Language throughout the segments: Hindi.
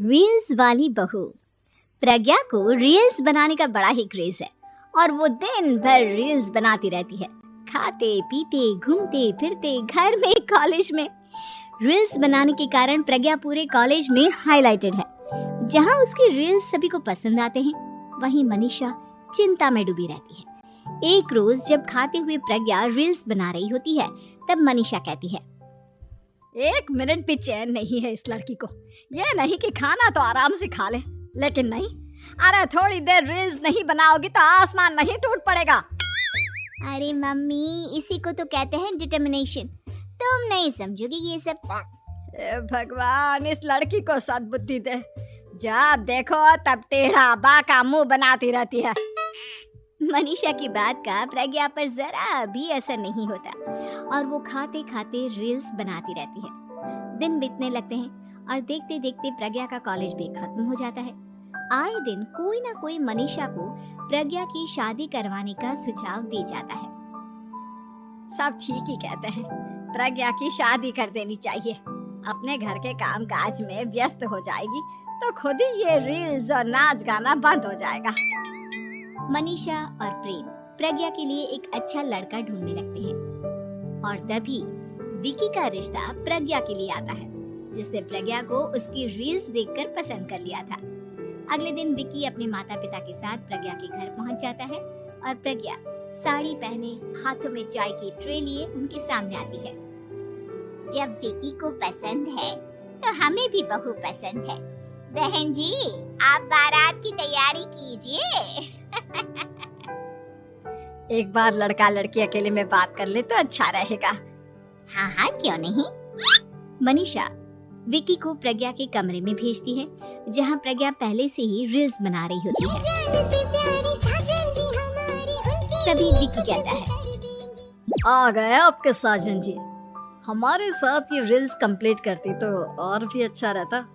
रील्स वाली बहू। प्रज्ञा को रील्स बनाने का बड़ा ही क्रेज है और वो दिन भर रील्स बनाती रहती है। खाते पीते घूमते फिरते घर में कॉलेज में रील्स बनाने के कारण प्रज्ञा पूरे कॉलेज में हाईलाइटेड है। जहां उसकी रील्स सभी को पसंद आते हैं, वहीं मनीषा चिंता में डूबी रहती है। एक रोज जब खाते हुए प्रज्ञा रील्स बना रही होती है, तब मनीषा कहती है, एक मिनट भी चैन नहीं है इस लड़की को। ये नहीं कि खाना तो आराम से खा ले, लेकिन नहीं, अरे थोड़ी देर रील्स नहीं बनाओगी तो आसमान नहीं टूट पड़ेगा। अरे मम्मी, इसी को तो कहते हैं डिटर्मिनेशन। तुम नहीं समझोगी ये सब। भगवान, इस लड़की को सद्बुद्धि दे। जब देखो तब टेढ़ा बाका मुंह बनाती रहती है। मनीषा की बात का प्रज्ञा पर जरा भी असर नहीं होता और वो खाते खाते रील्स बनाती रहती है। दिन बीतने लगते हैं और देखते देखते प्रज्ञा का कॉलेज भी खत्म हो जाता है। आए दिन कोई ना कोई मनीषा को प्रज्ञा की शादी करवाने का सुझाव दे जाता है। सब ठीक ही कहते हैं, प्रज्ञा की शादी कर देनी चाहिए। अपने घर के काम काज में व्यस्त हो जाएगी तो खुद ही ये रील्स और नाच गाना बंद हो जाएगा। मनीषा और प्रेम प्रज्ञा के लिए एक अच्छा लड़का ढूंढने लगते हैं और तभी विकी का रिश्ता प्रज्ञा के लिए आता है, जिसने प्रज्ञा को उसकी रील्स देखकर पसंद कर लिया था। अगले दिन विकी अपने माता पिता के साथ प्रज्ञा के घर पहुंच जाता है और प्रज्ञा साड़ी पहने हाथों में चाय की ट्रे लिए उनके सामने आती है। जब विकी को पसंद है तो हमें भी बहू पसंद है। बहन जी, आप बारात की तैयारी कीजिए। एक बार लड़का लड़की अकेले में बात कर ले तो अच्छा रहेगा। हाँ हाँ, क्यों नहीं। मनीषा विकी को प्रज्ञा के कमरे में भेजती है, जहाँ प्रज्ञा पहले से ही रील्स बना रही होती है। तभी विकी कहता है, आ गए आपके साजन जी। हमारे साथ ये रील्स कंप्लीट करती तो और भी अच्छा रहता।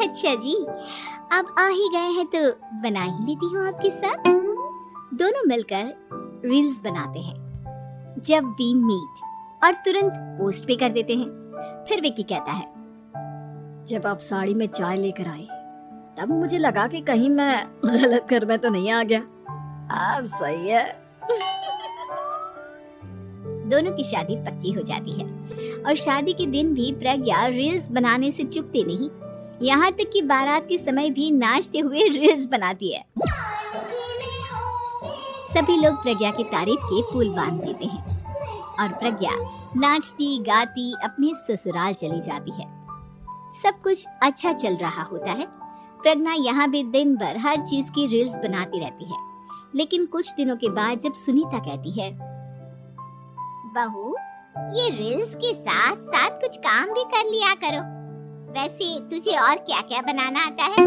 अच्छा जी, अब आ ही गए हैं तो बना ही लेती हूँ आपके साथ। दोनों मिलकर रील्स बनाते हैं। जब वी मीट और तुरंत पोस्ट भी कर देते हैं। फिर विकी कहता है, जब आप साड़ी में चाय लेकर आई तब मुझे लगा कि कहीं मैं गलत घर में तो नहीं आ गया। अब सही है। दोनों की शादी पक्की हो जाती है और शादी के दिन भी प्रज्ञा रील्स बनाने से चूकती नहीं। यहाँ तक कि बारात के समय भी नाचते हुए रील्स बनाती है। सभी लोग प्रज्ञा की तारीफ के पुल बांध देते हैं और प्रज्ञा नाचती गाती अपने ससुराल चली जाती है। सब कुछ अच्छा चल रहा होता है। प्रज्ञा यहाँ भी दिन भर हर चीज की रील्स बनाती रहती है। लेकिन कुछ दिनों के बाद जब सुनीता कहती है, बहू, ये रील्स के साथ साथ कुछ काम भी कर लिया करो। वैसे तुझे और क्या क्या बनाना आता है?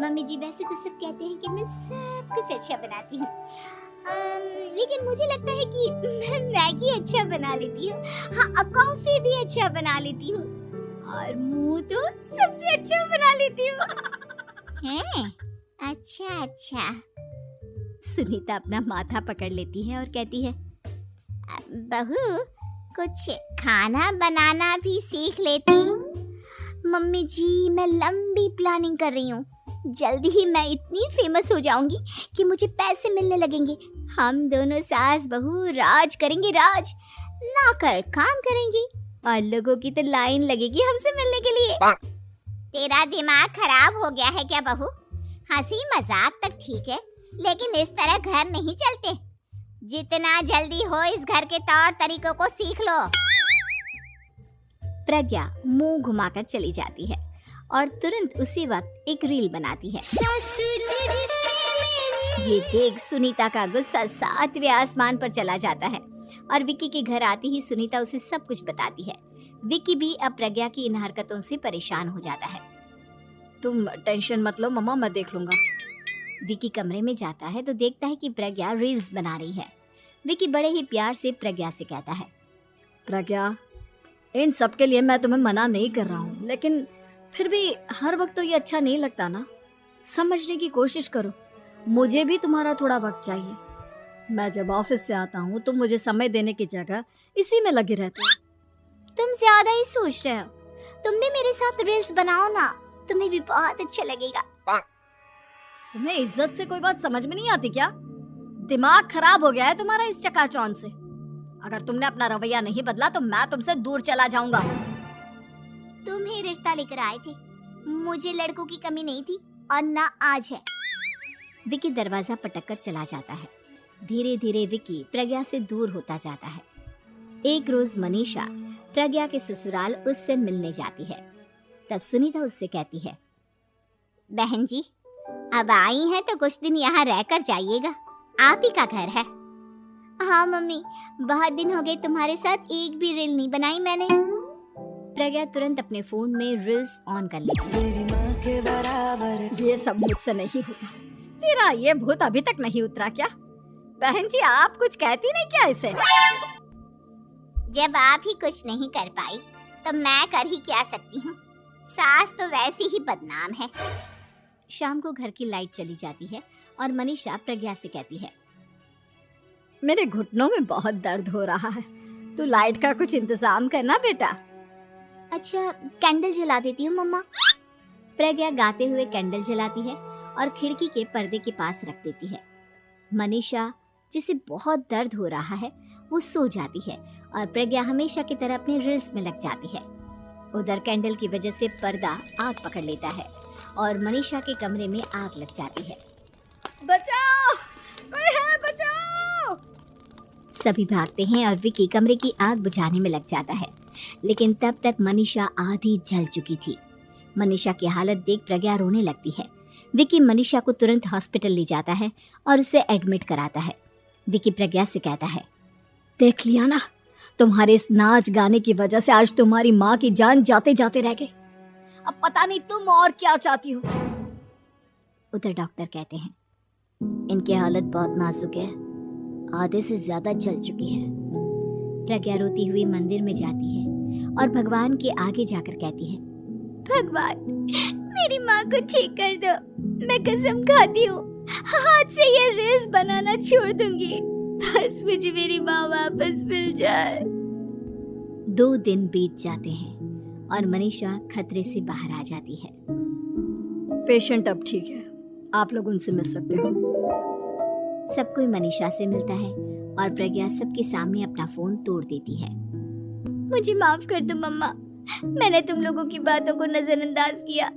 मम्मी जी, वैसे तो सब कहते हैं कि मैं सब कुछ अच्छा बनाती हूँ, लेकिन मुझे लगता है कि मैं मैगी अच्छा बना लेती हूँ। हाँ, कॉफी भी अच्छा बना लेती हूँ और मुंह तो सबसे अच्छा बना लेती हूँ। हैं? अच्छा अच्छा। सुनीता अपना माथा पकड़ लेती है और कहती है, बहू, कुछ खाना बनाना भी सीख लेती। मम्मी जी, मैं लंबी प्लानिंग कर रही हूँ। जल्दी ही मैं इतनी फेमस हो जाऊंगी कि मुझे पैसे मिलने लगेंगे। हम दोनों सास बहू राज करेंगे, राज। नौकर काम करेंगी और लोगों की तो लाइन लगेगी हमसे मिलने के लिए। तेरा दिमाग खराब हो गया है क्या बहू? हंसी मजाक तक ठीक है, लेकिन इस तरह घर नहीं चलते। जितना जल्दी हो इस घर के तौर तरीकों को सीख लो। प्रज्ञा मुंह घुमाकर चली जाती है और तुरंत उसी वक्त एक रील बनाती है। ये देख सुनीता का गुस्सा 7वें आसमान पर चला जाता है और विकी के घर आते ही सुनीता उसे सब कुछ बताती है। विकी भी अब प्रज्ञा की इन हरकतों से परेशान हो जाता है। तुम टेंशन मत लो मम्मा, मैं देख लूंगा। विकी कमरे में जाता है तो देखता है कि प्रज्ञा रील्स बना रही है। विकी बड़े ही प्यार से प्रज्ञा से कहता है, प्रज्ञा, इन सब के लिए मैं तुम्हें मना नहीं कर रहा हूँ, लेकिन फिर भी हर वक्त तो ये अच्छा नहीं लगता ना। समझने की कोशिश करो, मुझे भी तुम्हारा थोड़ा वक्त चाहिए। मैं जब ऑफिस से आता हूँ तो मुझे समय देने की जगह इसी में लगे रहते हो। तुम ज्यादा ही सोच रहे हो। तुम भी मेरे साथ रील्स बनाओ ना, तुम्हें भी बहुत अच्छा लगेगा। तुम्हें इज्जत से कोई बात समझ में नहीं आती क्या? दिमाग खराब हो गया है तुम्हारा इस चकाचौंध से। अगर तुमने अपना रवैया नहीं बदला तो मैं तुमसे दूर चला जाऊंगा। तुम ही रिश्ता लेकर आए थे, मुझे लड़कों की कमी नहीं थी और ना आज है। विकी दरवाजा पटककर चला जाता है। धीरे धीरे विकी प्रज्ञा से दूर होता जाता है। एक रोज मनीषा प्रज्ञा के ससुराल उससे मिलने जाती है। तब सुनीता उससे कहती है, बहन जी अब आई हैं तो कुछ दिन यहाँ रहकर जाइएगा, आप ही का घर है। हाँ मम्मी, बहुत दिन हो गए तुम्हारे साथ एक भी रील नहीं बनाई मैंने। प्रज्ञा तुरंत अपने फोन में रील्स ऑन कर लेती है। ये सब मुझसे नहीं होता। तेरा ये भूत अभी तक नहीं उतरा क्या? बहन जी आप कुछ कहती नहीं क्या इसे? जब आप ही कुछ नहीं कर पाई तो मैं कर ही क्या सकती हूँ, सास तो वैसी ही बदनाम है। शाम को घर की लाइट चली जाती है और मनीषा प्रज्ञा से कहती है, मेरे घुटनों में बहुत दर्द हो रहा है, तू लाइट का कुछ इंतजाम करना बेटा। अच्छा कैंडल जला देती हूँ मम्मा। प्रज्ञा गाते हुए कैंडल जलाती है और खिड़की के पर्दे के पास रख देती है। मनीषा जिसे बहुत दर्द हो रहा है वो सो जाती है और प्रज्ञा हमेशा की तरह अपने रील्स में लग जाती है। उधर कैंडल की वजह से पर्दा आग पकड़ लेता है और मनीषा के कमरे में आग लग जाती है। बचाओ, कोई है, बचाओ। सभी भागते हैं और विकी कमरे की आग बुझाने में लग जाता है, लेकिन तब तक मनीषा आधी जल चुकी थी। मनीषा की हालत देख प्रज्ञा रोने लगती है। विकी मनीषा को तुरंत हॉस्पिटल ले जाता है और उसे एडमिट कराता है। विकी प्रज्ञा से कहता है, देख लिया ना, तुम्हारे इस नाच गाने की वजह से आज तुम्हारी माँ की जान जाते जाते रह गई। अब पता नहीं तुम और क्या चाहती हो। उधर डॉक्टर कहते हैं, इनकी हालत बहुत नाजुक है, आधे से ज्यादा जल चुकी है। प्रज्ञा रोती हुई मंदिर में जाती है और भगवान के आगे जाकर कहती है, भगवान मेरी माँ को ठीक कर दो, मैं कसम खाती हूँ हाथ से ये रील्स बनाना छोड़ दूंगी, बस मुझे मेरी माँ वापस मिल जाए। 2 दिन बीत जाते हैं और मनीषा खतरे से बाहर आ जाती है। पेशेंट अब ठीक है, आप लोग उनसे मिल सकते हो। सब कोई मनीषा से मिलता है और प्रज्ञा सबके सामने अपना फोन तोड़ देती है। मुझे माफ कर दो मम्मा, मैंने तुम लोगों की बातों को नजरअंदाज किया।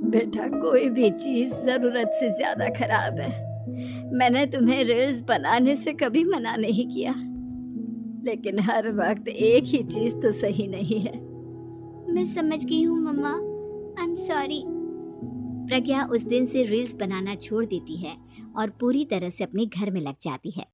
बेटा कोई भी चीज जरूरत से ज्यादा खराब है। मैंने तुम्हें रील्स बनाने से कभी मना नहीं किया, लेकिन हर वक्त एक ही चीज तो सही नहीं है। मैं समझ गई हूँ मम्मा, आई एम सॉरी। प्रज्ञा उस दिन से रील्स बनाना छोड़ देती है और पूरी तरह से अपने घर में लग जाती है।